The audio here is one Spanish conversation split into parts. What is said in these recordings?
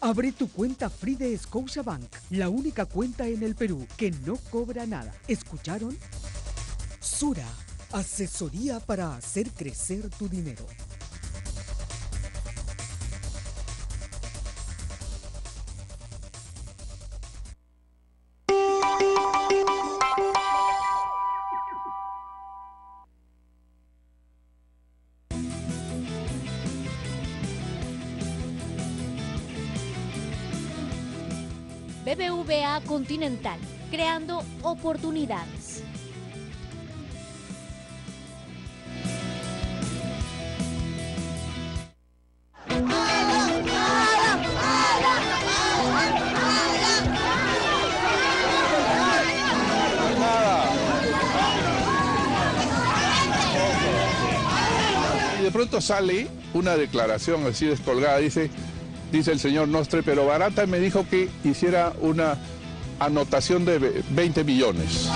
Abre tu cuenta Free de Scotiabank, la única cuenta en el Perú que no cobra nada. ¿Escucharon? Sura, asesoría para hacer crecer tu dinero. BBVA Continental, creando oportunidades. Y de pronto sale una declaración así descolgada, dice el señor Nostre, pero Barata me dijo que hiciera una anotación de 20 millones.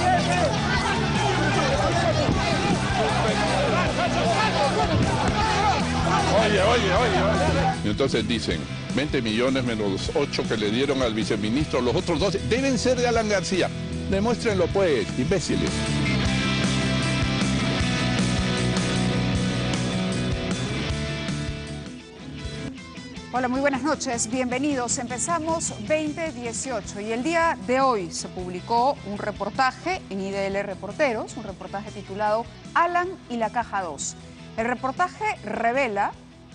Oye. Y entonces dicen, 20 millones menos los 8 que le dieron al viceministro, los otros 12 deben ser de Alan García. Demuéstrenlo pues, imbéciles. Hola, muy buenas noches, bienvenidos. Empezamos 2018 y el día de hoy se publicó un reportaje en IDL Reporteros, un reportaje titulado Alan y la Caja 2. El reportaje revela,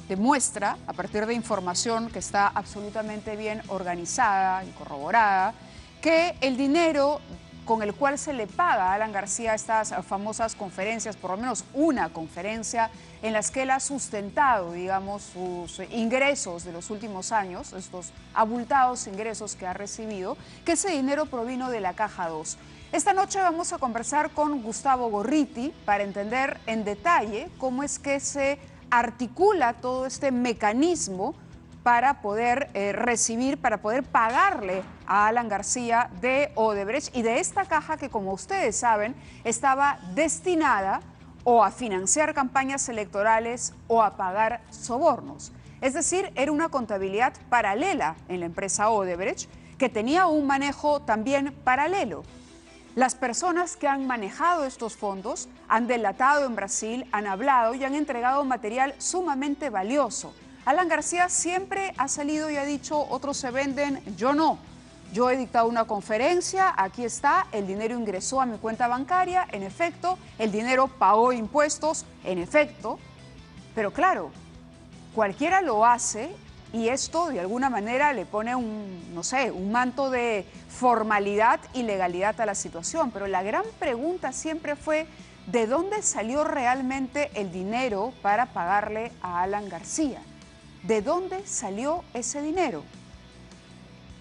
demuestra, a partir de información que está absolutamente bien organizada y corroborada, que el dinero con el cual se le paga a Alan García estas famosas conferencias, por lo menos una conferencia en las que él ha sustentado, digamos, sus ingresos de los últimos años, estos abultados ingresos que ha recibido, que ese dinero provino de la Caja 2. Esta noche vamos a conversar con Gustavo Gorriti para entender en detalle cómo es que se articula todo este mecanismo para poder recibir, para poder pagarle a Alan García de Odebrecht y de esta caja que, como ustedes saben, estaba destinada o a financiar campañas electorales o a pagar sobornos. Es decir, era una contabilidad paralela en la empresa Odebrecht que tenía un manejo también paralelo. Las personas que han manejado estos fondos han delatado en Brasil, han hablado y han entregado material sumamente valioso. Alan García siempre ha salido y ha dicho, otros se venden, yo no. Yo he dictado una conferencia, aquí está, el dinero ingresó a mi cuenta bancaria, en efecto, el dinero pagó impuestos, en efecto. Pero claro, cualquiera lo hace y esto de alguna manera le pone un manto de formalidad y legalidad a la situación. Pero la gran pregunta siempre fue, ¿de dónde salió realmente el dinero para pagarle a Alan García? ¿De dónde salió ese dinero?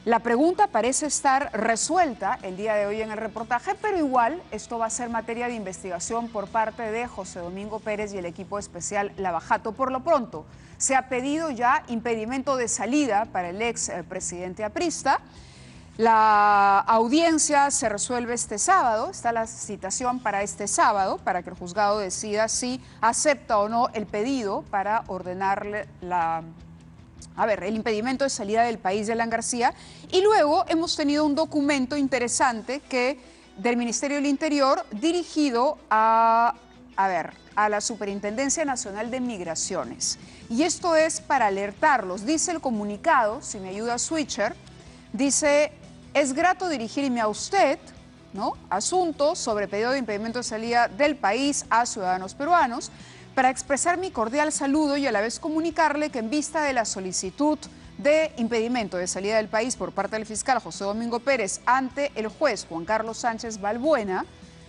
La pregunta parece estar resuelta el día de hoy en el reportaje, pero igual esto va a ser materia de investigación por parte de José Domingo Pérez y el equipo especial Lavajato. Por lo pronto, se ha pedido ya impedimento de salida para el ex presidente aprista. La audiencia se resuelve este sábado, está la citación para este sábado, para que el juzgado decida si acepta o no el pedido para ordenarle el impedimento de salida del país de Alan García. Y luego hemos tenido un documento interesante del Ministerio del Interior dirigido a la Superintendencia Nacional de Migraciones. Y esto es para alertarlos. Dice el comunicado, si me ayuda Switcher, dice: es grato dirigirme a usted, ¿no?, asuntos sobre pedido de impedimento de salida del país a ciudadanos peruanos, para expresar mi cordial saludo y a la vez comunicarle que en vista de la solicitud de impedimento de salida del país por parte del fiscal José Domingo Pérez ante el juez Juan Carlos Sánchez Balbuena,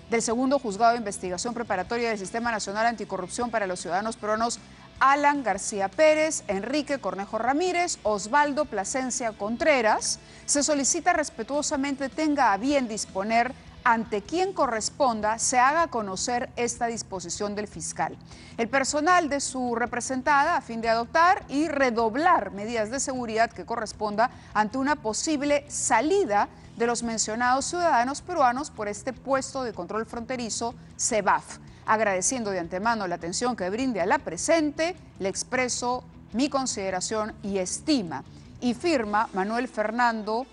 del segundo juzgado de investigación preparatoria del Sistema Nacional Anticorrupción para los Ciudadanos Peruanos, Alan García Pérez, Enrique Cornejo Ramírez, Osvaldo Plasencia Contreras, se solicita respetuosamente tenga a bien disponer ante quien corresponda se haga conocer esta disposición del fiscal. El personal de su representada a fin de adoptar y redoblar medidas de seguridad que corresponda ante una posible salida de los mencionados ciudadanos peruanos por este puesto de control fronterizo CEBAF. Agradeciendo de antemano la atención que brinde a la presente, le expreso mi consideración y estima. y firma Manuel Fernando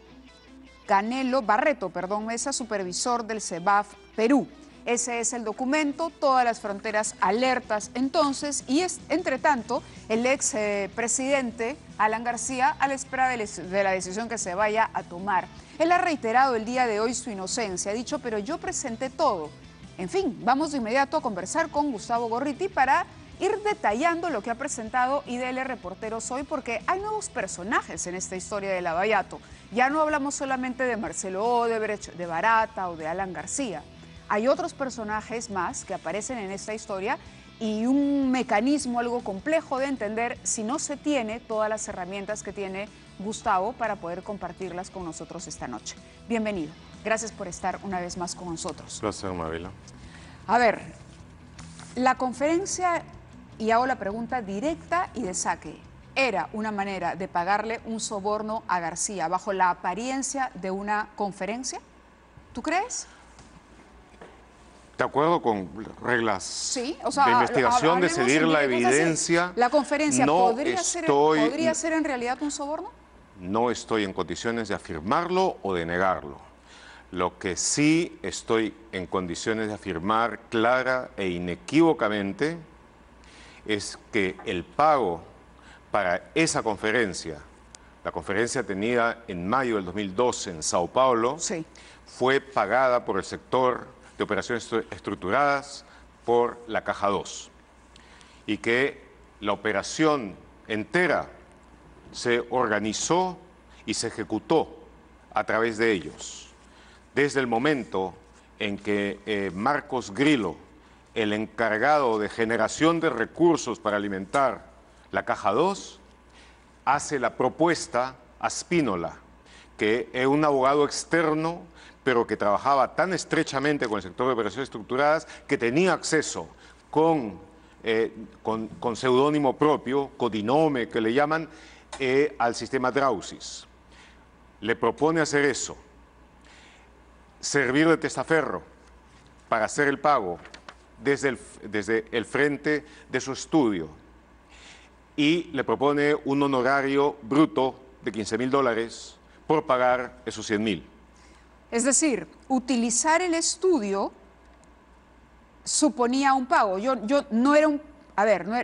Canelo Barreto, Mesa, supervisor del CEBAF Perú. Ese es el documento, todas las fronteras alertas entonces, y entre tanto, el ex presidente Alan García a la espera de la decisión que se vaya a tomar. Él ha reiterado el día de hoy su inocencia, ha dicho, pero yo presenté todo. En fin, vamos de inmediato a conversar con Gustavo Gorriti para ir detallando lo que ha presentado IDL Reporteros hoy, porque hay nuevos personajes en esta historia de Lavallato. Ya no hablamos solamente de Marcelo Odebrecht, de Barata o de Alan García. Hay otros personajes más que aparecen en esta historia y un mecanismo algo complejo de entender si no se tiene todas las herramientas que tiene Gustavo para poder compartirlas con nosotros esta noche. Bienvenido. Gracias por estar una vez más con nosotros. Placer, Mabela. A ver, la conferencia, y hago la pregunta directa y de saque, ¿era una manera de pagarle un soborno a García bajo la apariencia de una conferencia? ¿Tú crees? De acuerdo con reglas sí, o sea, de investigación, de seguir la evidencia. ¿La conferencia no podría ser en realidad un soborno? No estoy en condiciones de afirmarlo o de negarlo. Lo que sí estoy en condiciones de afirmar clara e inequívocamente es que el pago para esa conferencia, la conferencia tenida en mayo del 2012 en Sao Paulo, sí, fue pagada por el sector de operaciones estructuradas por la Caja 2 y que la operación entera se organizó y se ejecutó a través de ellos. Desde el momento en que Marcos Grillo, el encargado de generación de recursos para alimentar la Caja 2, hace la propuesta a Spínola, que es un abogado externo, pero que trabajaba tan estrechamente con el sector de operaciones estructuradas que tenía acceso con seudónimo propio, codinome que le llaman, al sistema Drausis. Le propone hacer eso, servir de testaferro para hacer el pago desde el frente de su estudio y le propone un honorario bruto de $15.000 por pagar esos 100.000. Es decir, utilizar el estudio suponía un pago. No era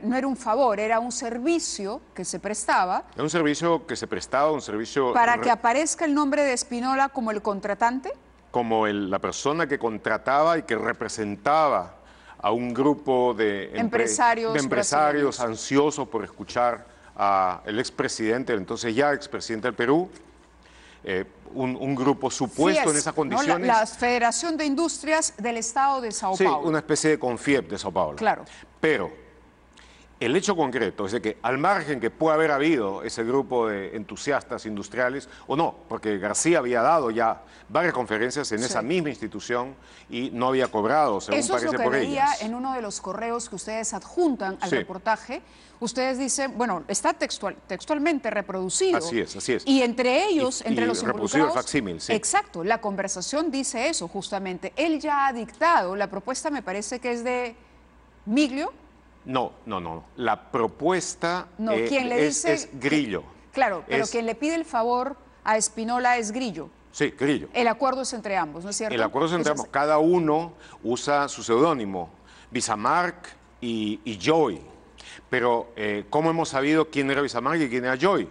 no era un favor, era un servicio que se prestaba. Era un servicio que se prestaba, un servicio... ¿Para que aparezca el nombre de Spínola como el contratante? Como la persona que contrataba y que representaba a un grupo de empresarios ansiosos por escuchar al expresidente, entonces ya expresidente del Perú, un grupo supuesto FIES, en esas condiciones. ¿no? La Federación de Industrias del Estado de Sao Paulo. Sí, una especie de CONFIEP de Sao Paulo. Claro. Pero el hecho concreto es de que al margen que pueda haber habido ese grupo de entusiastas industriales, o no, porque García había dado ya varias conferencias en esa misma institución y no había cobrado, según eso parece, es lo que por veía ellas. En uno de los correos que ustedes adjuntan al reportaje. Ustedes dicen, bueno, está textualmente reproducido. Así es, así es. Y entre ellos, entre los reproducido el involucrados, facsímil, sí. Exacto, la conversación dice eso justamente. Él ya ha dictado, la propuesta me parece que es de Miglio. No. La propuesta es Grillo. Claro, pero quien le pide el favor a Spínola es Grillo. Sí, Grillo. El acuerdo es entre ambos, ¿no es cierto? El acuerdo es entre ambos. Cada uno usa su seudónimo, Bismarck y Joy. Pero, ¿cómo hemos sabido quién era Bismarck y quién era Joy?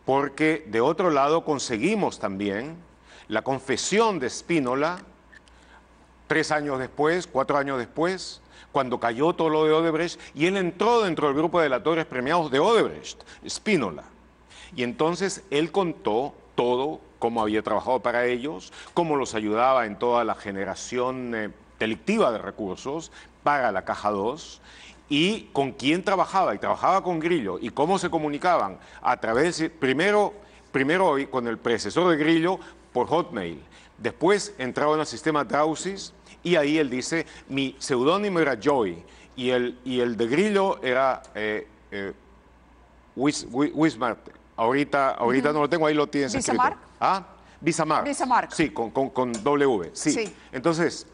Porque, de otro lado, conseguimos también la confesión de Spínola 3 años después, 4 años después, cuando cayó todo lo de Odebrecht, y él entró dentro del grupo de delatores premiados de Odebrecht, Spínola. Y entonces él contó todo, cómo había trabajado para ellos, cómo los ayudaba en toda la generación delictiva de recursos para la Caja 2, y con quién trabajaba, y trabajaba con Grillo, y cómo se comunicaban a través, primero con el predecesor de Grillo por Hotmail, después entraron al sistema Drausis, y ahí él dice, mi seudónimo era Joy, y el de Grillo era Wismar. Ahorita no lo tengo, ahí lo tienes escrito. ¿Bismarck? ¿Ah? Bismarck. Sí, con W. Sí. Entonces,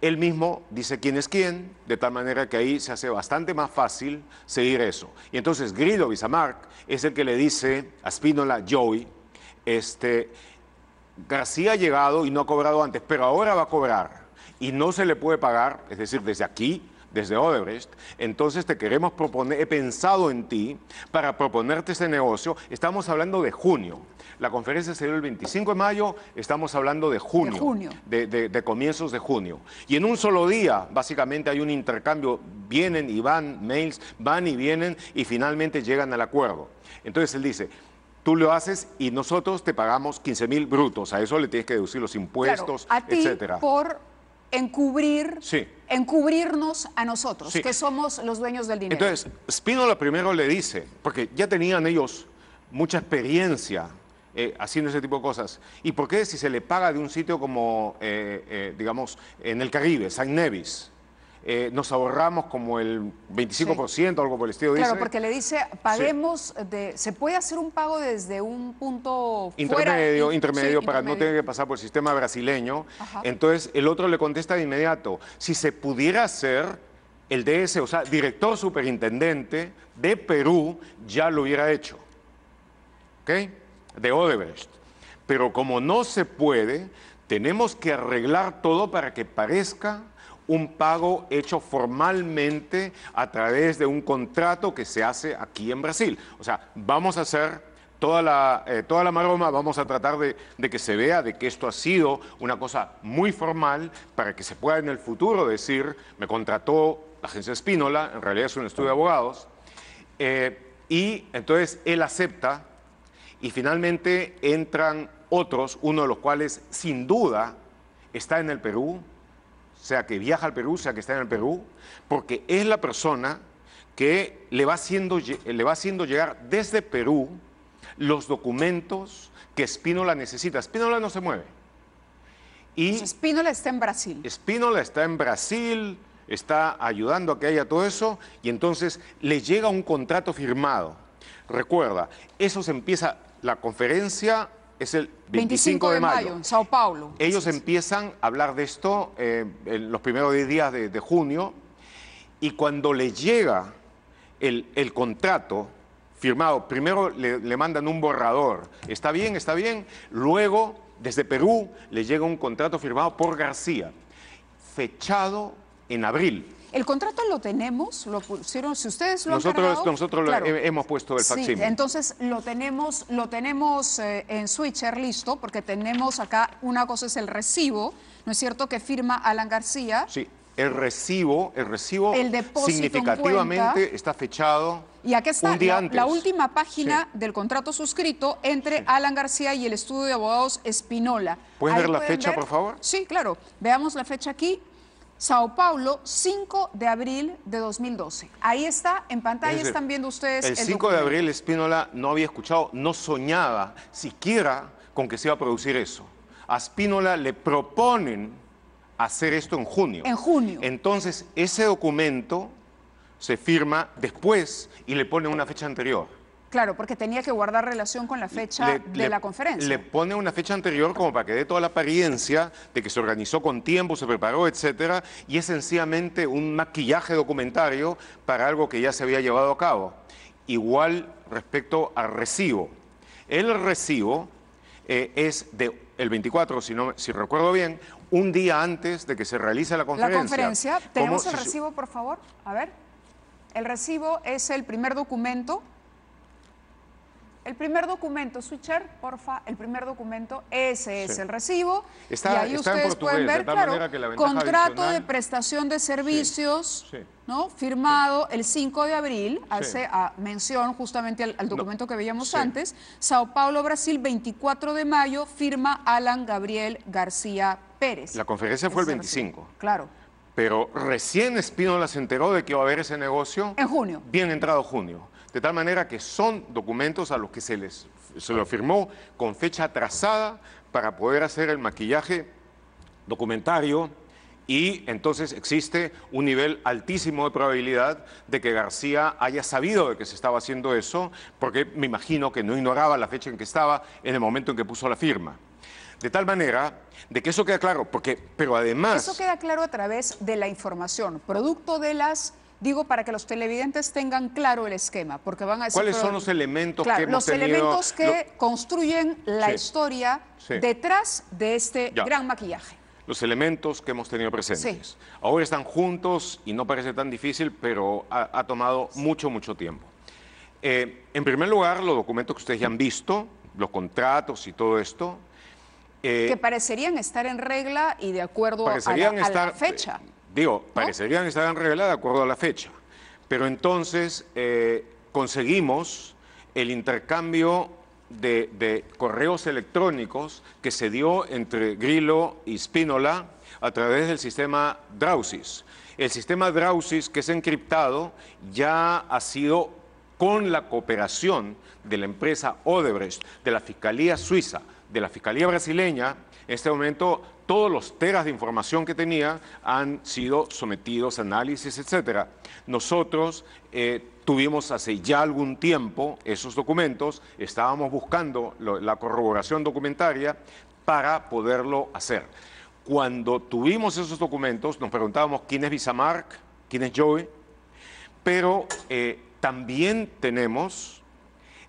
Él mismo dice quién es quién, de tal manera que ahí se hace bastante más fácil seguir eso. Y entonces Grillo Bismarck es el que le dice a Spínola, Joey, García ha llegado y no ha cobrado antes, pero ahora va a cobrar y no se le puede pagar, es decir, desde aquí, desde Odebrecht, entonces te queremos proponer, he pensado en ti para proponerte este negocio. Estamos hablando de junio. La conferencia se dio el 25 de mayo, estamos hablando de junio. De comienzos de junio. Y en un solo día, básicamente hay un intercambio, vienen y van, mails, van y vienen y finalmente llegan al acuerdo. Entonces él dice, tú lo haces y nosotros te pagamos 15.000 brutos, a eso le tienes que deducir los impuestos, claro, a ti etcétera. Por encubrir, sí. encubrirnos a nosotros, sí. que somos los dueños del dinero. Entonces, Spínola primero le dice, porque ya tenían ellos mucha experiencia haciendo ese tipo de cosas, ¿y por qué si se le paga de un sitio como, digamos, en el Caribe, Saint Nevis, nos ahorramos como el 25%, sí. Algo por el estilo? Claro, dice, porque le dice, paguemos, sí. Se puede hacer un pago desde un punto intermedio, sí, para no tener que pasar por el sistema brasileño. Ajá. Entonces, el otro le contesta de inmediato, si se pudiera hacer, el DS, o sea, director superintendente de Perú, ya lo hubiera hecho. ¿Ok? De Odebrecht. Pero como no se puede, tenemos que arreglar todo para que parezca un pago hecho formalmente a través de un contrato que se hace aquí en Brasil. O sea, vamos a hacer toda la maroma, vamos a tratar de que se vea de que esto ha sido una cosa muy formal para que se pueda en el futuro decir, me contrató la agencia Spínola, en realidad es un estudio de abogados, y entonces él acepta y finalmente entran otros, uno de los cuales sin duda está en el Perú, sea que viaja al Perú, sea que está en el Perú, porque es la persona que le va haciendo llegar desde Perú los documentos que Spínola necesita. Spínola no se mueve. Y Spínola está en Brasil. Spínola está en Brasil, está ayudando a que haya todo eso, y entonces le llega un contrato firmado. Recuerda, eso se empieza, la conferencia es el 25 de mayo, en Sao Paulo. Ellos empiezan a hablar de esto en los primeros 10 días de junio, y cuando le llega el contrato firmado, primero le mandan un borrador, está bien, luego desde Perú le llega un contrato firmado por García, fechado en abril. El contrato lo tenemos, lo pusieron, si ustedes lo han cargado, nosotros claro. hemos puesto el facsímil. Sí, entonces lo tenemos en Switcher listo, porque tenemos acá, una cosa es el recibo, ¿no es cierto?, que firma Alan García. Sí, el recibo el depósito significativamente está fechado y aquí está un día antes. La última página sí. del contrato suscrito entre sí. Alan García y el estudio de abogados Spínola. ¿Pueden ver la fecha, por favor? Sí, claro. Veamos la fecha aquí. Sao Paulo, 5 de abril de 2012. Ahí está, en pantalla decir, están viendo ustedes el 5 de abril Spínola no había escuchado, no soñaba siquiera con que se iba a producir eso. A Spínola le proponen hacer esto en junio. En junio. Entonces, ese documento se firma después y le pone una fecha anterior. Claro, porque tenía que guardar relación con la fecha de la conferencia. Le pone una fecha anterior como para que dé toda la apariencia de que se organizó con tiempo, se preparó, etcétera, y es sencillamente un maquillaje documentario para algo que ya se había llevado a cabo. Igual respecto al recibo. El recibo es el 24, si recuerdo bien, un día antes de que se realice la conferencia. La conferencia. ¿Tenemos el recibo, por favor? A ver. El recibo es el primer documento. El primer documento, Switcher, porfa, el primer documento, ese es el recibo. Y ahí ustedes pueden ver, claro, contrato de prestación de servicios, ¿no? Firmado el 5 de abril, hace mención justamente al documento que veíamos antes. Sao Paulo, Brasil, 24 de mayo, firma Alan Gabriel García Pérez. La conferencia fue el 25. Claro. Pero recién Spínola se enteró de que iba a haber ese negocio. En junio. Bien entrado junio. De tal manera que son documentos a los que se lo firmó con fecha atrasada para poder hacer el maquillaje documentario, y entonces existe un nivel altísimo de probabilidad de que García haya sabido de que se estaba haciendo eso, porque me imagino que no ignoraba la fecha en que estaba en el momento en que puso la firma. De tal manera de que eso queda claro, pero además... Eso queda claro a través de la información, producto de las... Digo, para que los televidentes tengan claro el esquema, porque van a decir... ¿Cuáles son los elementos que hemos los tenido? elementos que construyen la historia Sí. detrás de este gran maquillaje. Los elementos que hemos tenido presentes. Sí. Ahora están juntos y no parece tan difícil, pero ha tomado mucho tiempo. En primer lugar, los documentos que ustedes ya han visto, los contratos y todo esto. Que parecerían estar en regla y de acuerdo a la fecha. Parecerían estar en regla de acuerdo a la fecha. Pero entonces conseguimos el intercambio de correos electrónicos que se dio entre Grillo y Spínola a través del sistema Drausis. El sistema Drausis, que es encriptado, ya ha sido con la cooperación de la empresa Odebrecht, de la Fiscalía Suiza, de la Fiscalía Brasileña. En este momento, todos los teras de información que tenía han sido sometidos a análisis, etc. Nosotros tuvimos hace ya algún tiempo esos documentos, estábamos buscando la corroboración documentaria para poderlo hacer. Cuando tuvimos esos documentos, nos preguntábamos quién es Visamark, quién es Joey, pero también tenemos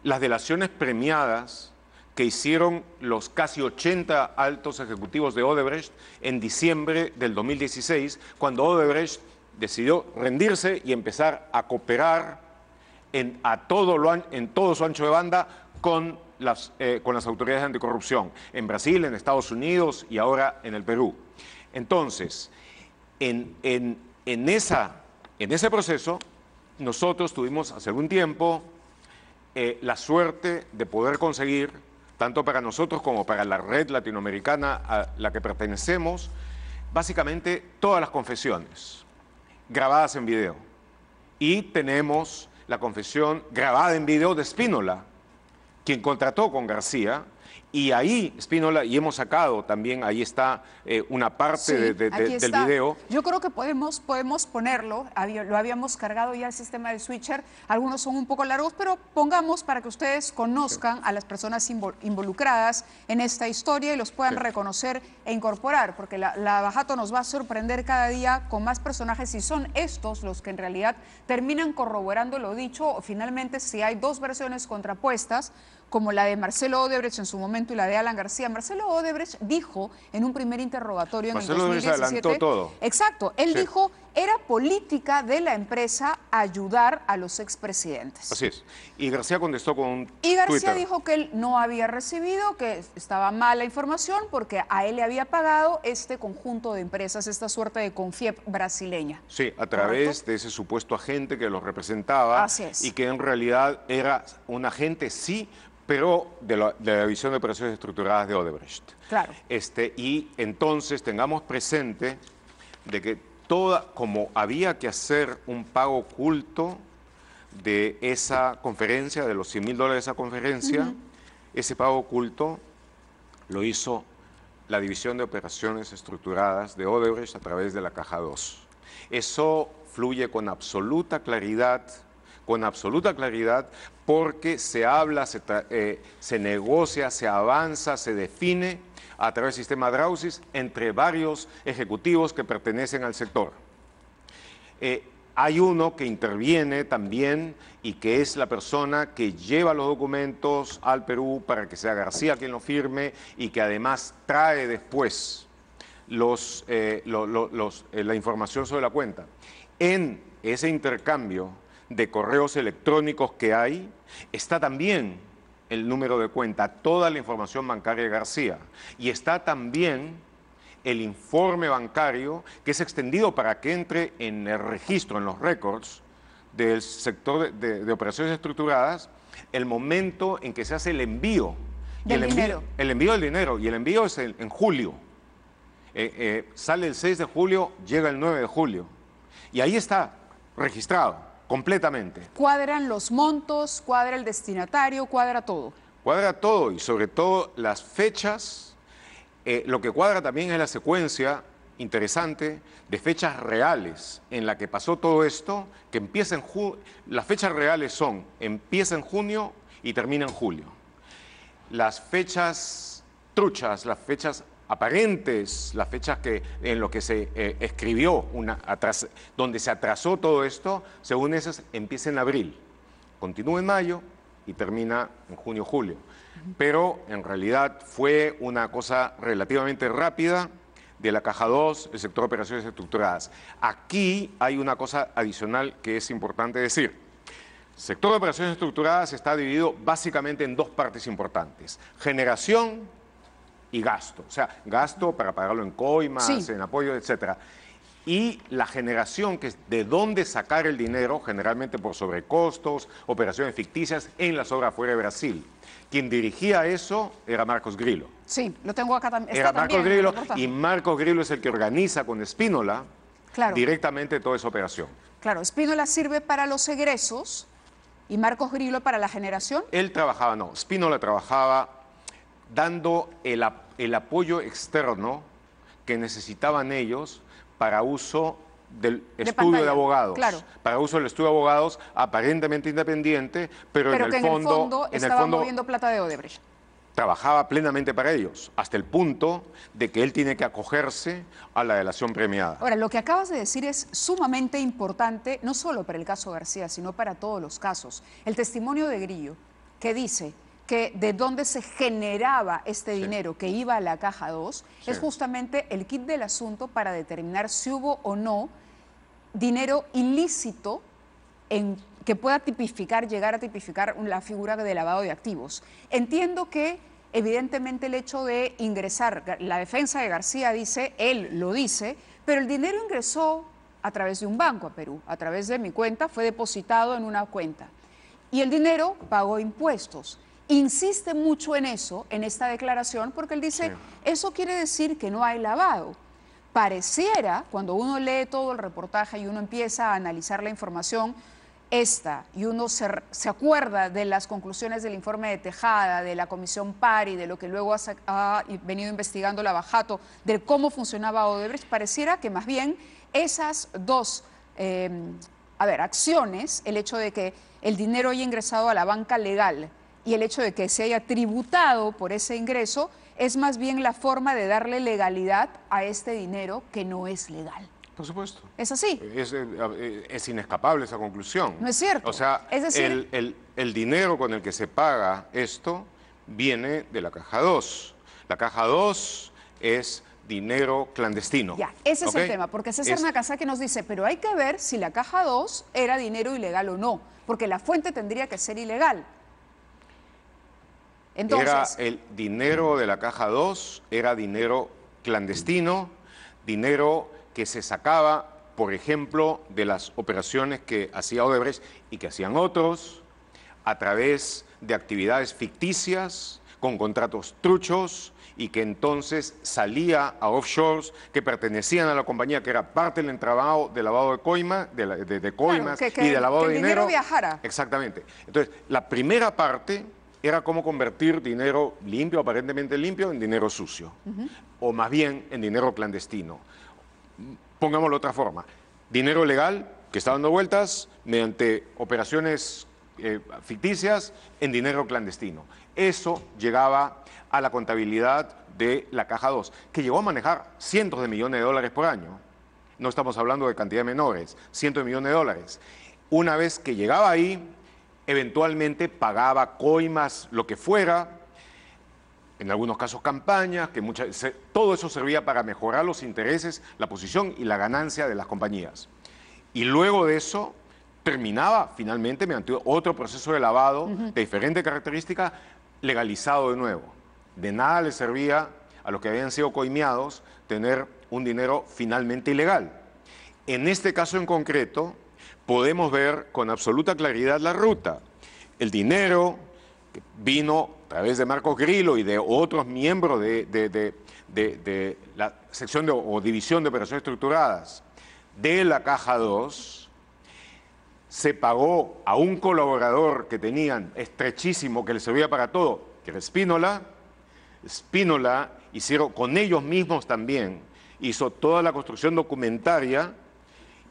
las delaciones premiadas que hicieron los casi 80 altos ejecutivos de Odebrecht en diciembre del 2016, cuando Odebrecht decidió rendirse y empezar a cooperar en todo su ancho de banda con las autoridades anticorrupción, en Brasil, en Estados Unidos y ahora en el Perú. Entonces, en ese proceso, nosotros tuvimos hace algún tiempo la suerte de poder conseguir, tanto para nosotros como para la red latinoamericana a la que pertenecemos, básicamente todas las confesiones grabadas en video. Y tenemos la confesión grabada en video de Spínola, quien contrató con García, y ahí Spínola, y hemos sacado también, ahí está una parte del video. Yo creo que podemos ponerlo, lo habíamos cargado ya al sistema de Switcher, algunos son un poco largos, pero pongamos para que ustedes conozcan a las personas involucradas en esta historia y los puedan reconocer e incorporar, porque la Bajato nos va a sorprender cada día con más personajes y son estos los que en realidad terminan corroborando lo dicho, o finalmente si hay dos versiones contrapuestas, como la de Marcelo Odebrecht en su momento y la de Alan García. Marcelo Odebrecht dijo en un primer interrogatorio en el 2017... Marcelo Odebrecht adelantó todo. Exacto, él dijo, era política de la empresa ayudar a los expresidentes. Así es. Y García contestó con un Y García Twitter. dijo que él no había recibido, que estaba mal la información porque a él le había pagado este conjunto de empresas, esta suerte de Confiep brasileña. Sí, a través de ese supuesto agente que los representaba. Así es. Y que en realidad era un agente, sí, pero de la División de Operaciones Estructuradas de Odebrecht. Claro. Y entonces tengamos presente de que como había que hacer un pago oculto de esa conferencia, de los $100.000 de esa conferencia, ese pago oculto lo hizo la División de Operaciones Estructuradas de Odebrecht a través de la Caja 2. Eso fluye con absoluta claridad, porque se habla, se negocia, se avanza, se define a través del sistema Drausis entre varios ejecutivos que pertenecen al sector. Hay uno que interviene también y que es la persona que lleva los documentos al Perú para que sea García quien lo firme y que además trae después la información sobre la cuenta. En ese intercambio de correos electrónicos que hay, está también el número de cuenta, toda la información bancaria de García. Y está también el informe bancario que es extendido para que entre en el registro, en los récords del sector de operaciones estructuradas, el momento en que se hace el envío. Del dinero. El envío del dinero. Y el envío es en julio. Sale el 6 de julio, llega el 9 de julio. Y ahí está registrado. Completamente. Cuadran los montos, cuadra el destinatario, cuadra todo. Cuadra todo y sobre todo las fechas. Lo que cuadra también es la secuencia interesante de fechas reales en la que pasó todo esto, que empieza en las fechas reales empieza en junio y termina en julio. Las fechas truchas, las fechas aparentes, las fechas en lo que se escribió, donde se atrasó todo esto, según esas, empieza en abril, continúa en mayo y termina en junio, julio. Pero en realidad fue una cosa relativamente rápida de la Caja 2, el sector de operaciones estructuradas. Aquí hay una cosa adicional que es importante decir. El sector de operaciones estructuradas está dividido básicamente en dos partes importantes: generación y gasto. O sea, gasto para pagarlo en coimas, sí, en apoyo, etcétera. Y la generación, que es de dónde sacar el dinero, generalmente por sobrecostos, operaciones ficticias en las obras fuera de Brasil. Quien dirigía eso era Marcos Grillo. Sí, lo tengo acá también. Era Marcos Grillo, y Marcos Grillo es el que organiza con Spínola directamente toda esa operación. Claro, Spínola sirve para los egresos y Marcos Grillo para la generación. Él trabajaba, no, Spínola trabajaba dando el apoyo externo que necesitaban ellos para uso del estudio de abogados. Claro. Para uso del estudio de abogados aparentemente independiente, pero en el fondo estaba moviendo plata de Odebrecht. Trabajaba plenamente para ellos, hasta el punto de que él tiene que acogerse a la delación premiada. Ahora, lo que acabas de decir es sumamente importante, no solo para el caso García, sino para todos los casos. El testimonio de Grillo, que dice que de dónde se generaba este dinero que iba a la Caja 2, es justamente el kit del asunto para determinar si hubo o no dinero ilícito que pueda llegar a tipificar la figura de lavado de activos. Entiendo que, evidentemente, el hecho de ingresar, la defensa de García dice, él lo dice, pero el dinero ingresó a través de un banco a Perú, a través de mi cuenta, fue depositado en una cuenta. Y el dinero pagó impuestos. Insiste mucho en eso, en esta declaración, porque él dice, eso quiere decir que no hay lavado. Pareciera, cuando uno lee todo el reportaje y uno empieza a analizar la información, y uno se acuerda de las conclusiones del informe de Tejada, de la Comisión Pari, de lo que luego ha venido investigando Lavajato, de cómo funcionaba Odebrecht, pareciera que más bien esas dos acciones, el hecho de que el dinero haya ingresado a la banca legal y el hecho de que se haya tributado por ese ingreso, es más bien la forma de darle legalidad a este dinero que no es legal. Por supuesto. ¿Es así? Es inescapable esa conclusión. No es cierto. O sea, es decir, el dinero con el que se paga esto viene de la Caja 2. La Caja 2 es dinero clandestino. Ya, ese es el tema, porque César Nakazaki nos dice, pero hay que ver si la Caja 2 era dinero ilegal o no, porque la fuente tendría que ser ilegal. Entonces, el dinero de la Caja 2 era dinero clandestino, dinero que se sacaba, por ejemplo, de las operaciones que hacía Odebrecht y que hacían otros, a través de actividades ficticias, con contratos truchos, y que entonces salía a offshores que pertenecían a la compañía, que era parte del entramado de lavado de coimas, de coimas y de lavado de dinero. Que el dinero viajara. Exactamente. Entonces, la primera parte era cómo convertir dinero limpio, aparentemente limpio, en dinero sucio, o más bien en dinero clandestino. Pongámoslo de otra forma, dinero legal que está dando vueltas mediante operaciones ficticias en dinero clandestino. Eso llegaba a la contabilidad de la Caja 2, que llegó a manejar cientos de millones de dólares por año. No estamos hablando de cantidades menores, cientos de millones de dólares. Una vez que llegaba ahí, eventualmente pagaba coimas, lo que fuera, en algunos casos campañas, que todo eso servía para mejorar los intereses, la posición y la ganancia de las compañías. Y luego de eso terminaba finalmente mediante otro proceso de lavado de diferente característica, legalizado de nuevo. De nada le servía a los que habían sido coimeados tener un dinero finalmente ilegal. En este caso en concreto, podemos ver con absoluta claridad la ruta. El dinero que vino a través de Marcos Grillo y de otros miembros de la sección o división de operaciones estructuradas de la Caja 2, se pagó a un colaborador que tenían estrechísimo, que les servía para todo, que era Spínola. Spínola hicieron con ellos mismos también, hizo toda la construcción documentaria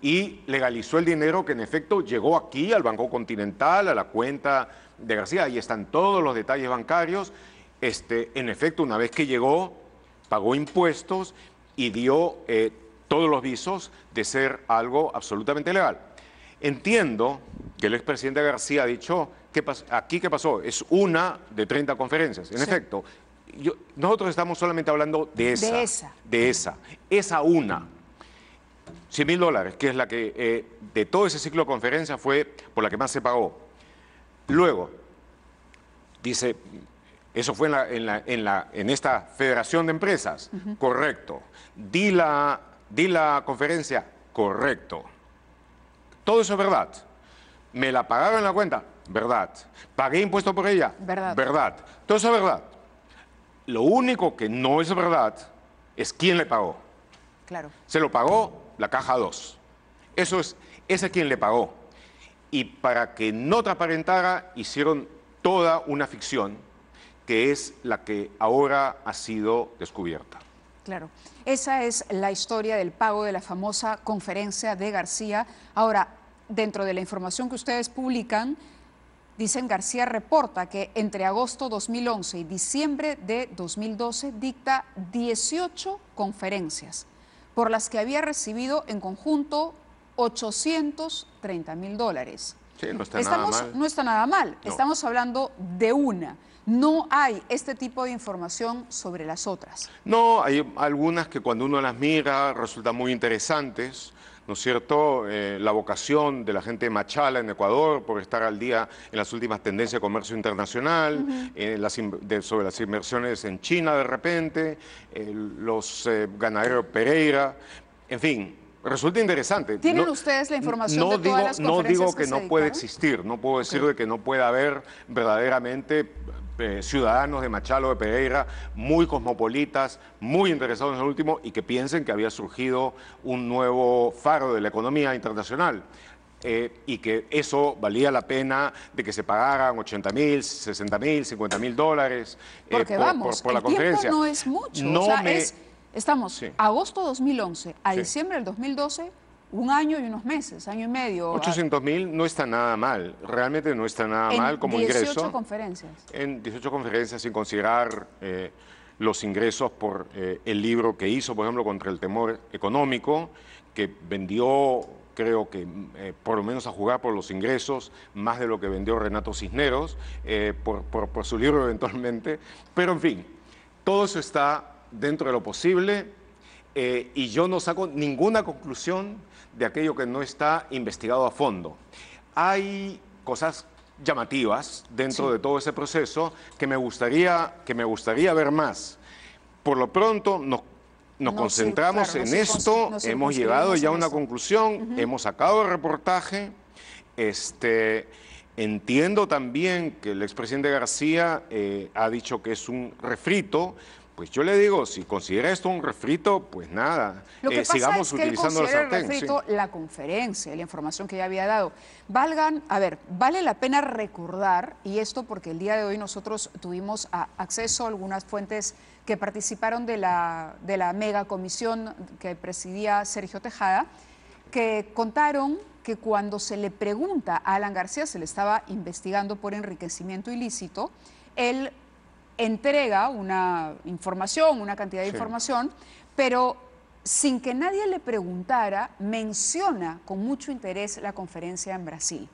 y legalizó el dinero que en efecto llegó aquí al Banco Continental, a la cuenta de García. Ahí están todos los detalles bancarios en efecto, una vez que llegó, pagó impuestos y dio todos los visos de ser algo absolutamente legal. Entiendo que el expresidente García ha dicho, ¿aquí qué pasó? Es una de 30 conferencias. En efecto, nosotros estamos solamente hablando de esa una. $100.000, que es la que de todo ese ciclo de conferencias fue por la que más se pagó. Luego, dice, eso fue en esta federación de empresas, correcto. Di la conferencia, correcto. Todo eso es verdad. ¿Me la pagaron en la cuenta? Verdad. ¿Pagué impuestos por ella? Verdad. Verdad. Todo eso es verdad. Lo único que no es verdad es quién le pagó. Claro. Se lo pagó la caja 2. Ese es quien le pagó. Y para que no transparentara, hicieron toda una ficción que es la que ahora ha sido descubierta. Claro. Esa es la historia del pago de la famosa conferencia de García. Ahora, dentro de la información que ustedes publican, dicen García reporta que entre agosto 2011 y diciembre de 2012 dicta 18 conferencias, por las que había recibido en conjunto $830.000. Sí, no está nada mal. No está nada mal. No. Estamos hablando de una. No hay este tipo de información sobre las otras. No, hay algunas que cuando uno las mira resultan muy interesantes, ¿no es cierto? La vocación de la gente de Machala en Ecuador por estar al día en las últimas tendencias de comercio internacional, sobre las inversiones en China de repente, los ganaderos Pereira, en fin. Resulta interesante. ¿Tienen ustedes la información de todas las conferencias no digo que se no puede dictaron? existir, no puedo decir de que no pueda haber verdaderamente ciudadanos de Machala o de Pereira muy cosmopolitas, muy interesados en el último y que piensen que había surgido un nuevo faro de la economía internacional. Y que eso valía la pena de que se pagaran $80.000, $60.000, $50.000 Porque vamos, por la el conferencia. tiempo no es mucho. No o sea, me- estamos Sí. agosto 2011 a Sí. diciembre del 2012, un año y unos meses, año y medio. 800.000 no está nada mal, realmente no está nada en mal como 18 ingreso. conferencias. En 18 conferencias sin considerar los ingresos por el libro que hizo, por ejemplo, contra el temor económico, que vendió, creo que por lo menos a jugar por los ingresos, más de lo que vendió Renato Cisneros por su libro eventualmente. Pero en fin, todo eso está dentro de lo posible y yo no saco ninguna conclusión de aquello que no está investigado a fondo. Hay cosas llamativas dentro de todo ese proceso que me gustaría ver más. Por lo pronto nos concentramos en esto, hemos llegado ya a una conclusión, hemos sacado el reportaje. Entiendo también que el expresidente García ha dicho que es un refrito. Pues yo le digo, si considera esto un refrito, pues nada, Lo que pasa sigamos es que él utilizando la considera el sartén. refrito la conferencia, la información que ya había dado. Vale la pena recordar, y esto porque el día de hoy nosotros tuvimos acceso a algunas fuentes que participaron de la mega comisión que presidía Sergio Tejada, que contaron que cuando se le pregunta a Alan García, se le estaba investigando por enriquecimiento ilícito, él entrega una información, una cantidad de información, pero sin que nadie le preguntara, menciona con mucho interés la conferencia en Brasil.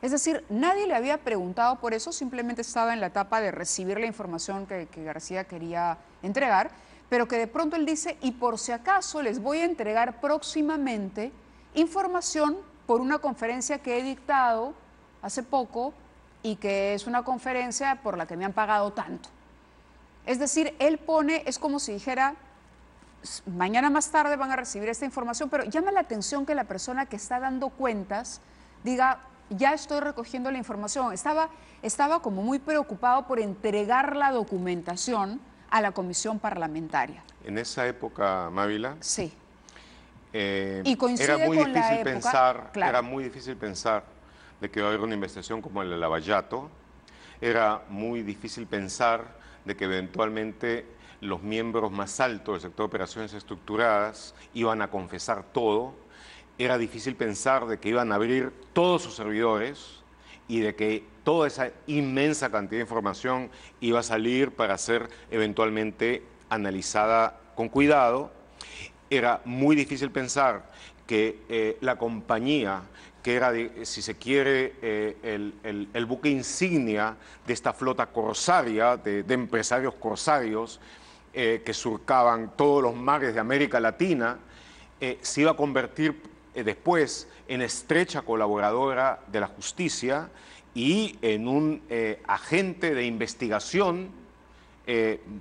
Es decir, nadie le había preguntado por eso, simplemente estaba en la etapa de recibir la información que García quería entregar, pero que de pronto él dice, y por si acaso les voy a entregar próximamente información por una conferencia que he dictado hace poco y que es una conferencia por la que me han pagado tanto. Es decir, él pone, es como si dijera, mañana más tarde van a recibir esta información, pero llama la atención que la persona que está dando cuentas diga, ya estoy recogiendo la información. Estaba como muy preocupado por entregar la documentación a la comisión parlamentaria. En esa época, Mávila, Sí. Y coincide era muy con la difícil época, pensar, claro. era muy difícil pensar de que iba a haber una investigación como la de Lavallato. Era muy difícil pensar de que eventualmente los miembros más altos del sector de operaciones estructuradas iban a confesar todo. Era difícil pensar de que iban a abrir todos sus servidores y de que toda esa inmensa cantidad de información iba a salir para ser eventualmente analizada con cuidado. Era muy difícil pensar que la compañía, que era, si se quiere, el buque insignia de esta flota corsaria, de empresarios corsarios que surcaban todos los mares de América Latina, se iba a convertir después en estrecha colaboradora de la justicia y en un agente de investigación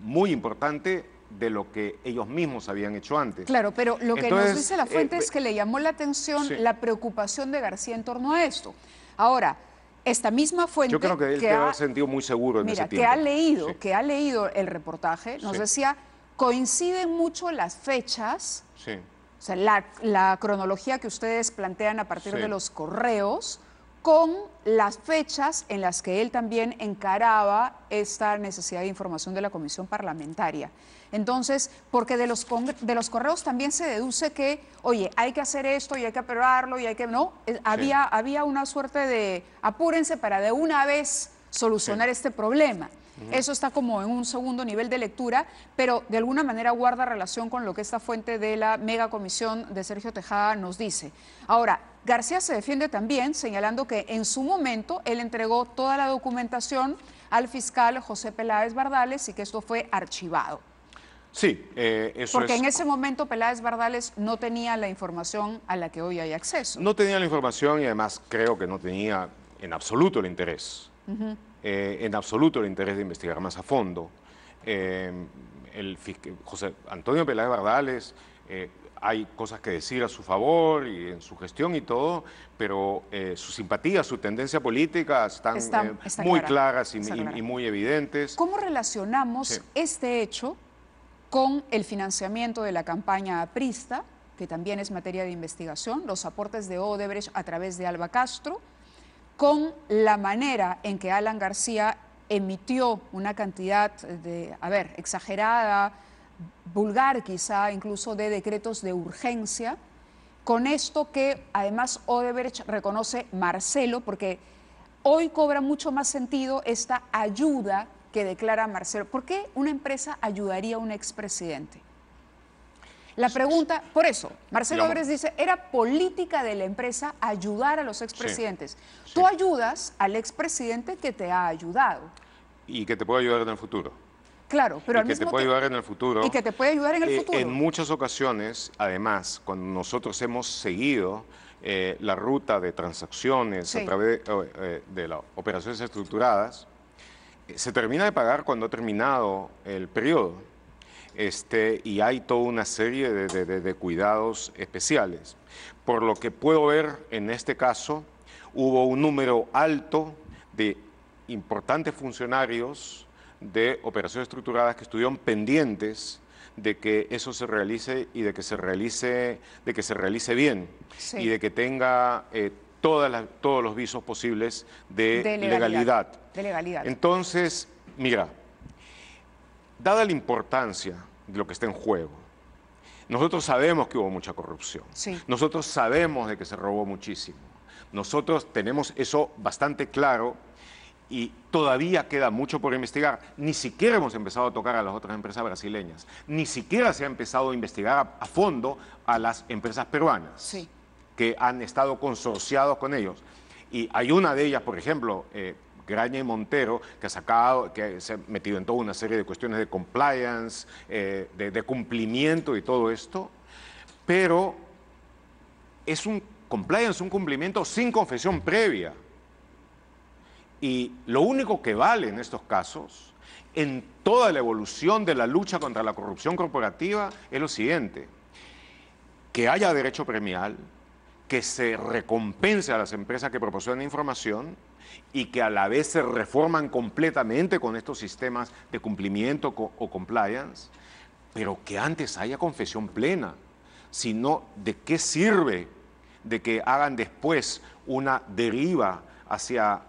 muy importante de lo que ellos mismos habían hecho antes. Claro, pero lo que nos dice la fuente pues, es que le llamó la atención sí. la preocupación de García en torno a esto. Ahora, esta misma fuente... Yo creo que él debe haber sentido muy seguro en ese tiempo. Que ha leído el reportaje, nos decía, coinciden mucho las fechas, o sea, la cronología que ustedes plantean a partir de los correos, con las fechas en las que él también encaraba esta necesidad de información de la comisión parlamentaria. Entonces, porque de los correos también se deduce que, oye, hay que hacer esto y hay que aprobarlo y hay que... No, había una suerte de apúrense para de una vez solucionar este problema. Eso está como en un segundo nivel de lectura, pero de alguna manera guarda relación con lo que esta fuente de la megacomisión de Sergio Tejada nos dice. Ahora, García se defiende también señalando que en su momento él entregó toda la documentación al fiscal José Peláez Bardales y que esto fue archivado. Sí, eso porque en ese momento Peláez Bardales no tenía la información a la que hoy hay acceso. No tenía la información y además creo que no tenía en absoluto el interés. En absoluto el interés de investigar más a fondo. José Antonio Peláez Bardales, hay cosas que decir a su favor y en su gestión y todo, pero su simpatía, su tendencia política están muy claras y muy evidentes. ¿Cómo relacionamos este hecho con el financiamiento de la campaña aprista, que también es materia de investigación, los aportes de Odebrecht a través de Alba Castro, con la manera en que Alan García emitió una cantidad exagerada, vulgar quizá, incluso de decretos de urgencia, con esto que además Odebrecht reconoce Marcelo, porque hoy cobra mucho más sentido esta ayuda que declara Marcelo. ¿Por qué una empresa ayudaría a un expresidente? La pregunta, por eso, Marcelo Odebrecht dice, era política de la empresa ayudar a los expresidentes. Tú ayudas al expresidente que te ha ayudado. Y que te puede ayudar en el futuro. Claro, pero al mismo tiempo... que te puede ayudar en el futuro. Y que te puede ayudar en el futuro. En muchas ocasiones, además, cuando nosotros hemos seguido la ruta de transacciones a través de las operaciones estructuradas, se termina de pagar cuando ha terminado el periodo. Y hay toda una serie de cuidados especiales. Por lo que puedo ver, en este caso, hubo un número alto de importantes funcionarios de operaciones estructuradas que estuvieron pendientes de que eso se realice y de que se realice bien y de que tenga todos los visos posibles de legalidad. Entonces, mira, dada la importancia de lo que está en juego, nosotros sabemos que hubo mucha corrupción, nosotros sabemos de que se robó muchísimo, nosotros tenemos eso bastante claro y todavía queda mucho por investigar. Ni siquiera hemos empezado a tocar a las otras empresas brasileñas, ni siquiera se ha empezado a investigar a fondo a las empresas peruanas que han estado consorciados con ellos. Y hay una de ellas, por ejemplo, Graña y Montero, que se ha metido en toda una serie de cuestiones de compliance, de cumplimiento y todo esto, pero es un compliance, un cumplimiento sin confesión previa. Y lo único que vale en estos casos, en toda la evolución de la lucha contra la corrupción corporativa, es lo siguiente: que haya derecho premial, que se recompense a las empresas que proporcionan información y que a la vez se reforman completamente con estos sistemas de cumplimiento o compliance, pero que antes haya confesión plena. Si no, ¿de qué sirve de que hagan después una deriva hacia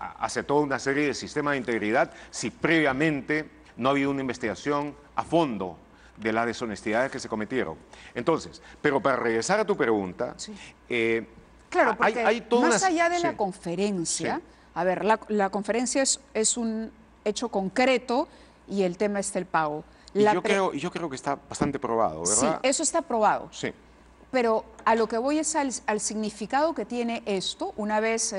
toda una serie de sistemas de integridad si previamente no ha habido una investigación a fondo de las deshonestidades que se cometieron? Entonces, pero para regresar a tu pregunta, claro, porque hay toda más allá de la conferencia, A ver, la conferencia es un hecho concreto y el tema es el pago. Y yo creo que está bastante probado, ¿verdad? Sí, eso está probado. Sí. Pero a lo que voy es al significado que tiene esto, una vez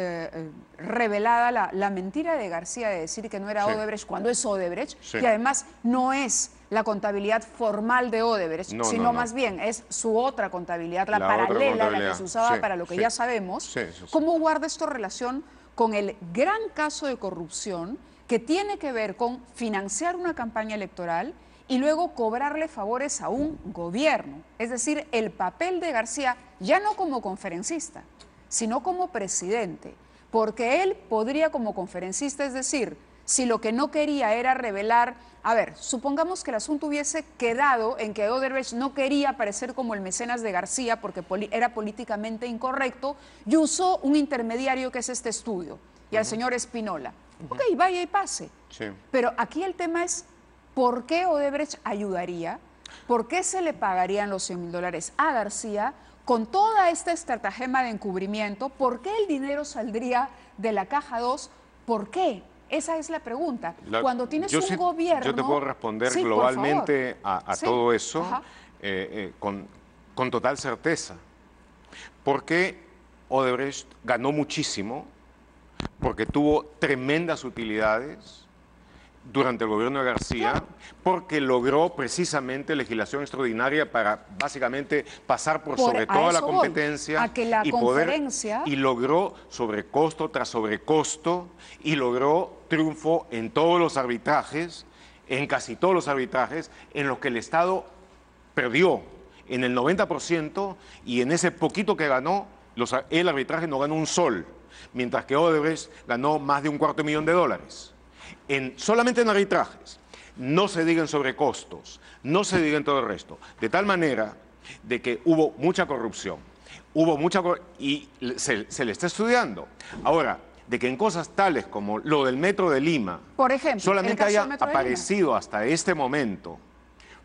revelada la mentira de García de decir que no era Sí. Odebrecht cuando es Odebrecht, Sí. y además no es la contabilidad formal de Odebrecht, No, sino no. más bien es su otra contabilidad, la La otra paralela, la que contabilidad. se usaba Sí, para lo que sí. ya sabemos. Sí, sí, sí. ¿Cómo guarda esto relación con el gran caso de corrupción que tiene que ver con financiar una campaña electoral y luego cobrarle favores a un gobierno? Es decir, el papel de García, ya no como conferencista, sino como presidente, porque él podría como conferencista, es decir, si lo que no quería era revelar, a ver, supongamos que el asunto hubiese quedado en que Odebrecht no quería aparecer como el mecenas de García porque era políticamente incorrecto y usó un intermediario que es este estudio, y al señor Espinola. Ok, vaya y pase. Sí. Pero aquí el tema es, ¿por qué Odebrecht ayudaría? ¿Por qué se le pagarían los $100.000 a García con toda esta estratagema de encubrimiento? ¿Por qué el dinero saldría de la caja 2? ¿Por qué? Esa es la pregunta. Cuando tienes un gobierno... Yo te puedo responder Sí, por globalmente favor. a Sí, todo eso ajá. con total certeza. Porque Odebrecht ganó muchísimo, porque tuvo tremendas utilidades durante el gobierno de García, porque logró precisamente legislación extraordinaria para básicamente pasar por sobre a toda la eso voy, competencia a que la y conferencia- y logró sobrecosto tras sobrecosto y logró triunfo en todos los arbitrajes, en casi todos los arbitrajes, en los que el Estado perdió en el 90% y en ese poquito que ganó, el arbitraje no ganó un sol, mientras que Odebrecht ganó más de $250,000. Solamente en arbitrajes, no se diga en sobrecostos, no se diga en todo el resto, de tal manera de que hubo mucha corrupción, y se le está estudiando. Ahora, de que en cosas tales como lo del Metro de Lima, Por ejemplo, solamente el caso haya del Metro de Lima. aparecido hasta este momento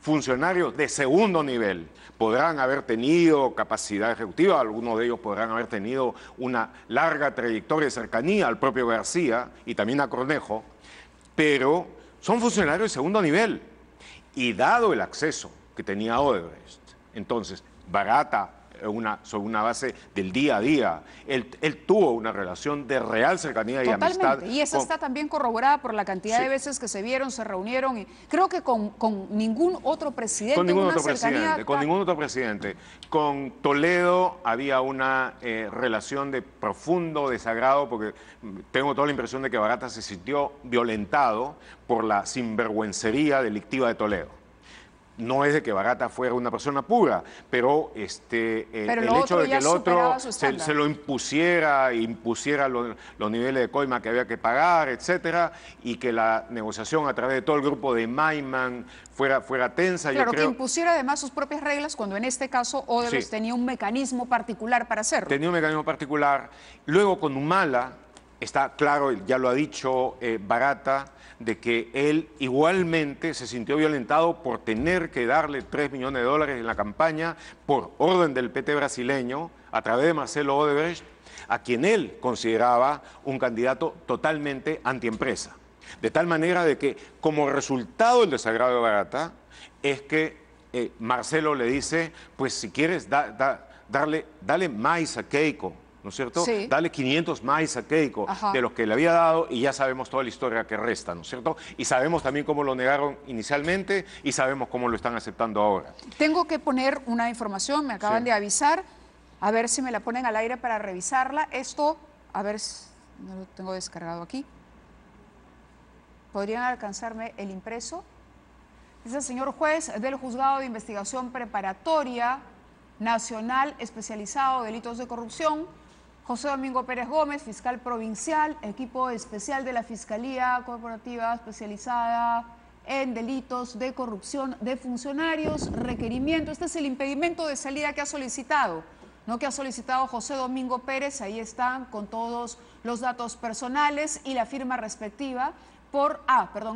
funcionarios de segundo nivel, podrán haber tenido capacidad ejecutiva, algunos de ellos podrán haber tenido una larga trayectoria de cercanía al propio García y también a Cornejo, pero son funcionarios de segundo nivel. Y dado el acceso que tenía Odebrecht, entonces, Barata, sobre una base del día a día, él tuvo una relación de real cercanía y Totalmente. amistad. Y esa está también corroborada por la cantidad de veces que se vieron, se reunieron. Y creo que con ningún otro presidente. Con ningún una otro presidente, con ningún otro presidente. Con Toledo había una relación de profundo desagrado, porque tengo toda la impresión de que Barata se sintió violentado por la sinvergüencería delictiva de Toledo. No es de que Barata fuera una persona pura, pero el hecho de que el otro se lo impusiera los niveles de coima que había que pagar, etcétera, y que la negociación a través de todo el grupo de Maiman fuera tensa. Claro, yo creo, que impusiera además sus propias reglas, cuando en este caso Odebrecht tenía un mecanismo particular para hacerlo. Tenía un mecanismo particular. Luego con Humala, está claro, ya lo ha dicho Barata, de que él igualmente se sintió violentado por tener que darle $3 millones en la campaña por orden del PT brasileño, a través de Marcelo Odebrecht, a quien él consideraba un candidato totalmente antiempresa. De tal manera de que, como resultado del desagrado de Barata, es que Marcelo le dice, pues si quieres, dale maíz a Keiko, ¿no es cierto? Sí. Dale 500 maíz a Keiko, Ajá, de los que le había dado, y ya sabemos toda la historia que resta, ¿no es cierto? Y sabemos también cómo lo negaron inicialmente y sabemos cómo lo están aceptando ahora. Tengo que poner una información, me acaban Sí. de avisar, a ver si me la ponen al aire para revisarla. Esto, a ver, no lo tengo descargado aquí. ¿Podrían alcanzarme el impreso? Es el señor juez del Juzgado de Investigación Preparatoria Nacional Especializado de Delitos de Corrupción, José Domingo Pérez Gómez, fiscal provincial, equipo especial de la Fiscalía Corporativa Especializada en Delitos de Corrupción de Funcionarios, requerimiento. Este es el impedimento de salida que ha solicitado, ¿no? Que ha solicitado José Domingo Pérez. Ahí están con todos los datos personales y la firma respectiva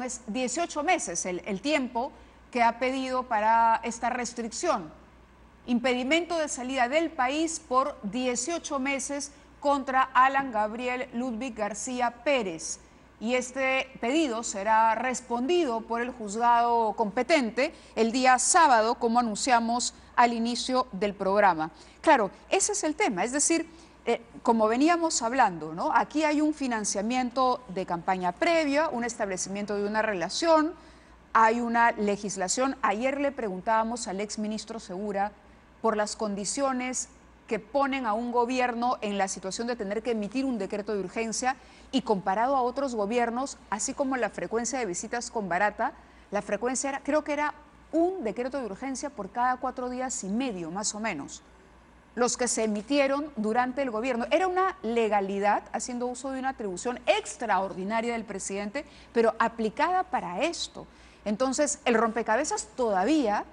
es 18 meses el tiempo que ha pedido para esta restricción. Impedimento de salida del país por 18 meses contra Alan Gabriel Ludwig García Pérez. Y este pedido será respondido por el juzgado competente el día sábado, como anunciamos al inicio del programa. Claro, ese es el tema, es decir, como veníamos hablando, ¿no? Aquí hay un financiamiento de campaña previa, un establecimiento de una relación, hay una legislación. Ayer le preguntábamos al exministro Segura por las condiciones que ponen a un gobierno en la situación de tener que emitir un decreto de urgencia, y comparado a otros gobiernos, así como la frecuencia de visitas con Barata, la frecuencia era, creo que era un decreto de urgencia por cada 4 días y medio, más o menos, los que se emitieron durante el gobierno. Era una legalidad, haciendo uso de una atribución extraordinaria del presidente, pero aplicada para esto. Entonces, el rompecabezas todavía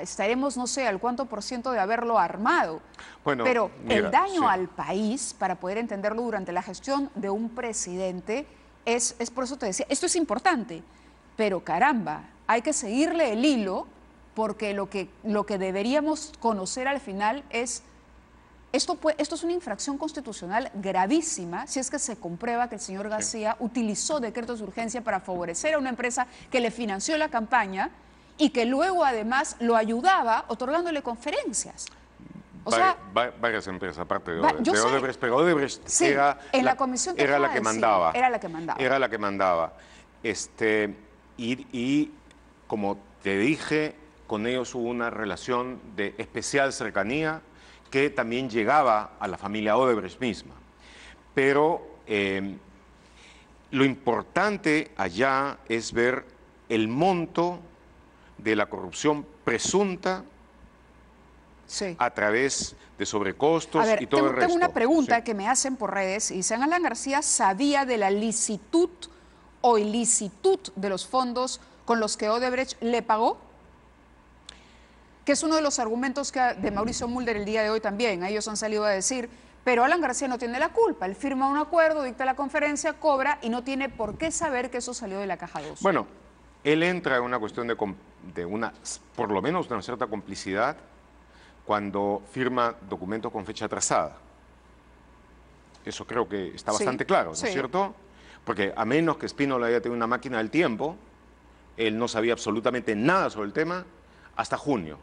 estaremos, no sé, al cuánto % de haberlo armado. Bueno, pero mira, el daño al país, para poder entenderlo durante la gestión de un presidente, es por eso te decía, esto es importante, pero caramba, hay que seguirle el hilo, porque lo que deberíamos conocer al final es, esto es una infracción constitucional gravísima si es que se comprueba que el señor García utilizó decretos de urgencia para favorecer a una empresa que le financió la campaña y que luego además lo ayudaba otorgándole conferencias. O sea, varias empresas, aparte de Odebrecht, pero Odebrecht sí, era la comisión era la que mandaba. Era la que mandaba. Era la que mandaba. Y como te dije, con ellos hubo una relación de especial cercanía que también llegaba a la familia Odebrecht misma. Pero lo importante allá es ver el monto de la corrupción presunta a través de sobrecostos y todo el resto. Tengo una pregunta que me hacen por redes y dicen, ¿Alan García sabía de la licitud o ilicitud de los fondos con los que Odebrecht le pagó? Que es uno de los argumentos de Mauricio Mulder el día de hoy también. Ellos han salido a decir, pero Alan García no tiene la culpa. Él firma un acuerdo, dicta la conferencia, cobra y no tiene por qué saber que eso salió de la caja 2. Bueno, él entra en una cuestión de por lo menos una cierta complicidad cuando firma documentos con fecha atrasada. Eso creo que está bastante claro, ¿no es cierto? Porque a menos que Spínola haya tenido una máquina del tiempo, él no sabía absolutamente nada sobre el tema hasta junio.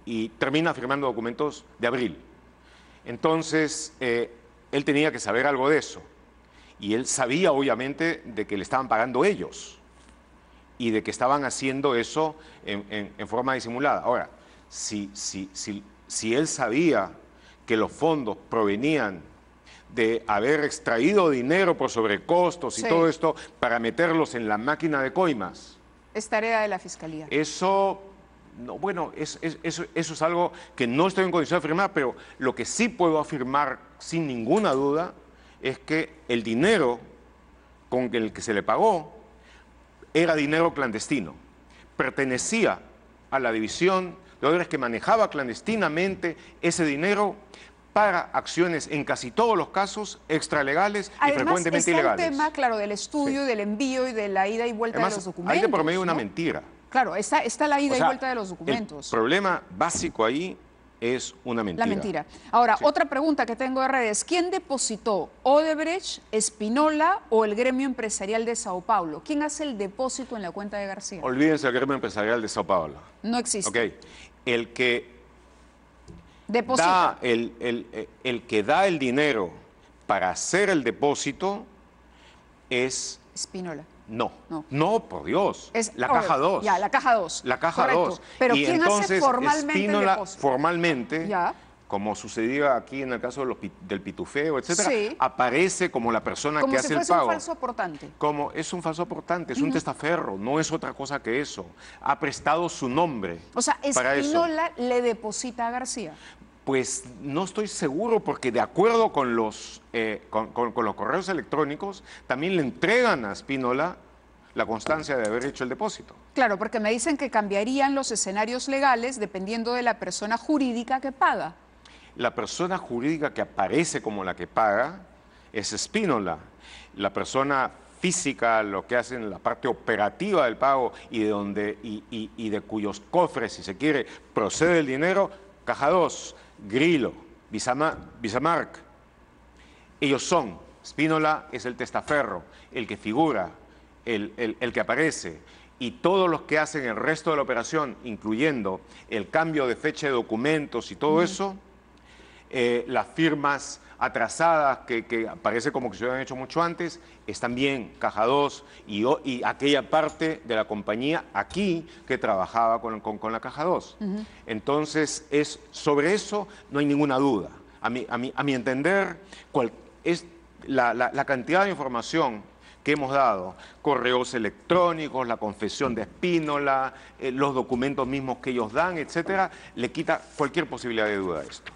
Y termina firmando documentos de abril. Entonces, él tenía que saber algo de eso. Y él sabía, obviamente, de que le estaban pagando ellos y de que estaban haciendo eso en forma disimulada. Ahora, si él sabía que los fondos provenían de haber extraído dinero por sobrecostos y todo esto para meterlos en la máquina de coimas. Es tarea de la Fiscalía. Eso, no, bueno, eso es algo que no estoy en condición de afirmar, pero lo que sí puedo afirmar sin ninguna duda es que el dinero con el que se le pagó era dinero clandestino, pertenecía a la división de Odebrecht que manejaba clandestinamente ese dinero para acciones en casi todos los casos extralegales y frecuentemente ilegales. Además, el tema, claro, del estudio, del envío y de la ida y vuelta de los documentos. Hay de por medio una mentira. Claro, está la ida y vuelta de los documentos. El problema básico ahí es una mentira. La mentira. Ahora, otra pregunta que tengo de redes. ¿Quién depositó? ¿Odebrecht, Spínola o el gremio empresarial de Sao Paulo? ¿Quién hace el depósito en la cuenta de García? Olvídense del gremio empresarial de Sao Paulo. No existe. Ok. El que deposita. el que da el dinero para hacer el depósito es... Spínola. No, por Dios. Es la caja 2. Ya, la caja 2. La caja 2. Pero y ¿quién entonces, hace formalmente Spínola, el depósito? Formalmente, como sucedía aquí en el caso de del pitufeo, etcétera, aparece como la persona que hace el pago. Como si fuese un falso aportante. Como es un falso aportante, es un testaferro, no es otra cosa que eso. Ha prestado su nombre. O sea, Spínola le deposita a García. Pues no estoy seguro porque de acuerdo con los correos electrónicos también le entregan a Spínola la constancia de haber hecho el depósito. Claro, porque me dicen que cambiarían los escenarios legales dependiendo de la persona jurídica que paga. La persona jurídica que aparece como la que paga es Spínola. La persona física, lo que hacen la parte operativa del pago y de cuyos cofres, si se quiere, procede el dinero, caja 2, Grillo. Bismarck. Ellos son, Spínola es el testaferro, el que figura, el que aparece, y todos los que hacen el resto de la operación, incluyendo el cambio de fecha de documentos y todo eso, las firmas atrasadas que parece como que se hubieran hecho mucho antes, están bien, Caja 2 y aquella parte de la compañía aquí que trabajaba con la Caja 2. Entonces, sobre eso no hay ninguna duda. A mi entender, es la cantidad de información que hemos dado, correos electrónicos, la confesión de Spínola, los documentos mismos que ellos dan, etcétera, le quita cualquier posibilidad de duda a esto.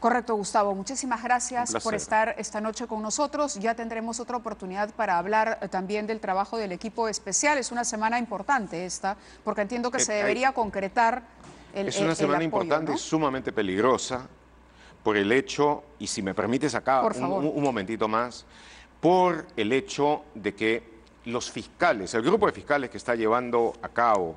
Correcto, Gustavo. Muchísimas gracias por estar esta noche con nosotros. Ya tendremos otra oportunidad para hablar también del trabajo del equipo especial. Es una semana importante esta, porque entiendo que se debería concretar el Es una semana apoyo, importante, ¿no? y sumamente peligrosa por el hecho, y si me permites acá un momentito más, por el hecho de que los fiscales, el grupo de fiscales que está llevando a cabo,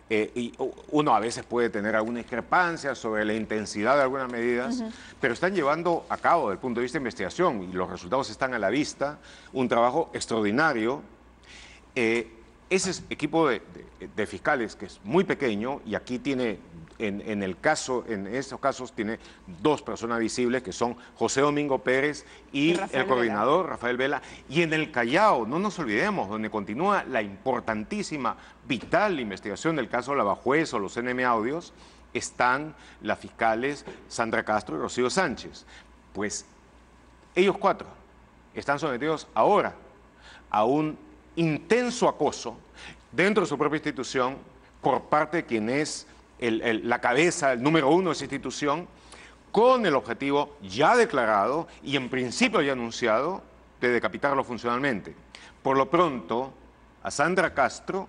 y uno a veces puede tener alguna discrepancia sobre la intensidad de algunas medidas, pero están llevando a cabo, desde el punto de vista de investigación, y los resultados están a la vista, un trabajo extraordinario. Ese equipo de fiscales, que es muy pequeño, y aquí tiene, en estos casos, tiene dos personas visibles, que son José Domingo Pérez y el coordinador, Rafael Vela. Y en el Callao, no nos olvidemos, donde continúa la importantísima, vital investigación del caso Lavajuez o los NM Audios, están las fiscales Sandra Castro y Rocío Sánchez. Pues ellos cuatro están sometidos ahora a un intenso acoso dentro de su propia institución por parte de quien es la cabeza, el número uno de esa institución, con el objetivo ya declarado y en principio ya anunciado de decapitarlo funcionalmente. Por lo pronto, a Sandra Castro,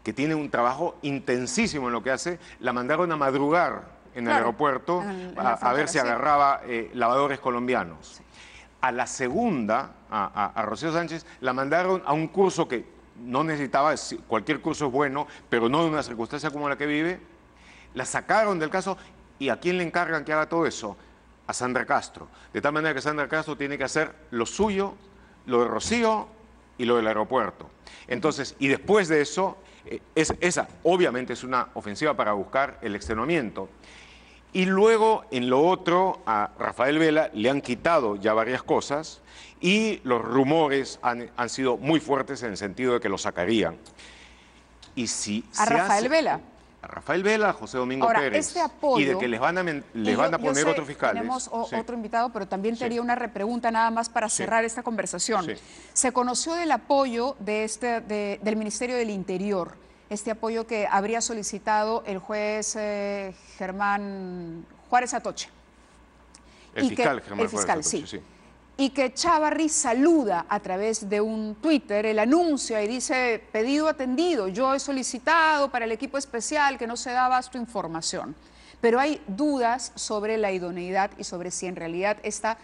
que tiene un trabajo intensísimo en lo que hace, la mandaron a madrugar en el aeropuerto a ver si agarraba lavadores colombianos. Sí. A la segunda, a Rocío Sánchez, la mandaron a un curso que no necesitaba, cualquier curso es bueno, pero no de una circunstancia como la que vive. La sacaron del caso, ¿y a quién le encargan que haga todo eso? A Sandra Castro. De tal manera que Sandra Castro tiene que hacer lo suyo, lo de Rocío y lo del aeropuerto. Entonces, y después de eso, esa obviamente es una ofensiva para buscar el extenuamiento. Y luego, en lo otro, a Rafael Vela le han quitado ya varias cosas y los rumores han sido muy fuertes en el sentido de que lo sacarían. Y si ¿A Rafael Vela? A Rafael Vela, a José Domingo Ahora, Pérez. Este apoyo, y de que les van a poner otros fiscales. Tenemos otro invitado, pero también te haría una repregunta nada más para cerrar esta conversación. Se conoció del apoyo del Ministerio del Interior, este apoyo que habría solicitado el juez Germán Juárez Atoche. El fiscal Germán Juárez Atoche, sí. Y que Chávarri saluda a través de un Twitter, él anuncia y dice: pedido atendido, yo he solicitado para el equipo especial que no se da abasto información. Pero hay dudas sobre la idoneidad y sobre si en realidad está,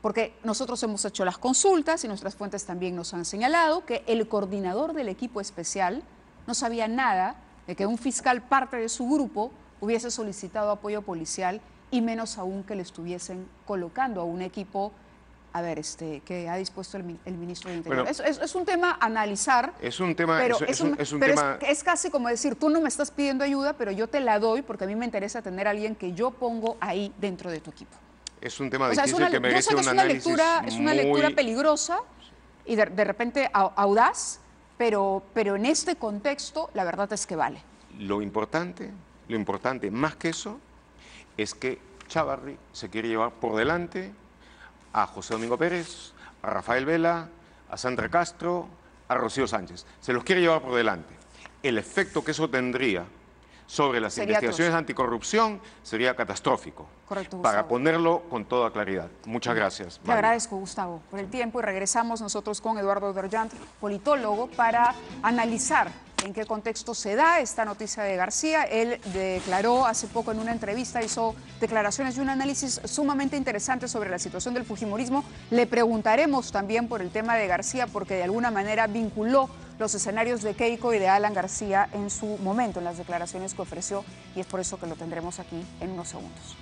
porque nosotros hemos hecho las consultas y nuestras fuentes también nos han señalado que el coordinador del equipo especial no sabía nada de que un fiscal parte de su grupo hubiese solicitado apoyo policial y menos aún que le estuviesen colocando a un equipo que ha dispuesto el ministro del Interior. Bueno, es un tema a analizar. Es un tema, pero tema... es casi como decir, tú no me estás pidiendo ayuda, pero yo te la doy porque a mí me interesa tener a alguien que yo pongo ahí dentro de tu equipo. Es un tema difícil que merece un análisis es una lectura peligrosa y de repente audaz, pero en este contexto la verdad es que vale. Lo importante más que eso es que Chávarri se quiere llevar por delante a José Domingo Pérez, a Rafael Vela, a Sandra Castro, a Rocío Sánchez. Se los quiere llevar por delante. El efecto que eso tendría sobre las investigaciones anticorrupción sería catastrófico. Correcto, Gustavo. Para ponerlo con toda claridad. Muchas gracias. Te agradezco, Gustavo, por el tiempo, y regresamos nosotros con Eduardo Derjant, politólogo, para analizar en qué contexto se da esta noticia de García. Él declaró hace poco en una entrevista, hizo declaraciones y un análisis sumamente interesante sobre la situación del fujimorismo. Le preguntaremos también por el tema de García, porque de alguna manera vinculó los escenarios de Keiko y de Alan García en su momento, en las declaraciones que ofreció, y es por eso que lo tendremos aquí en unos segundos.